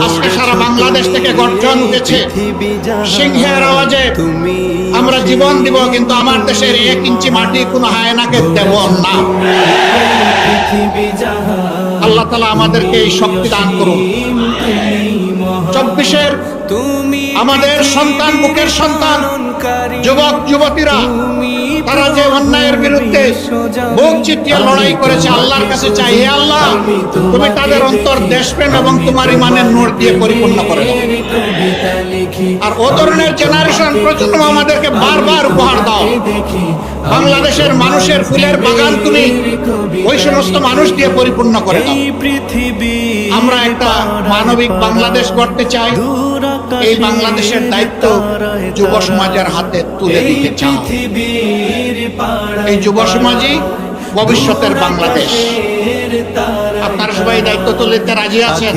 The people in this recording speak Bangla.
আজকে সারা বাংলাদেশ থেকে গর্জন উঠেছে সিংহের আওয়াজে আমরা জীবন দিব, কিন্তু আমার দেশের 1 ইঞ্চি মাটি কোনো হায়নাকে দেব না। আল্লাহ তাআলা আমাদেরকে এই শক্তি দান করুন। 24-এর আমাদের সন্তান, বুকের সন্তান, যুবক যুবতীরা তারা যে অন্যায়ের বিরুদ্ধে বুক চিতিয়ে লড়াই করেছে, আল্লাহর কাছে চাই, হে আল্লাহ তুমি তাদের অন্তর দেশপ্রেম এবং তোমার ইমানের নূর দিয়ে পরিপূর্ণ করে দাও। আর ও ধরনের জেনারেশন প্রজন্ম আমাদেরকে বারবার উপহার দাও। বাংলাদেশের মানুষের ফুলের বাগান তুমি ওই সমস্ত মানুষ দিয়ে পরিপূর্ণ করে দাও। আমরা একটা মানবিক বাংলাদেশ গড়তে চাই। এই বাংলাদেশের দায়িত্ব যুব সমাজের হাতে তুলে দিতে চাই। এই যুব সমাজই ভবিষ্যতের বাংলাদেশ। আপনারা সবাই দায়িত্ব তুলে দিতে রাজি আছেন?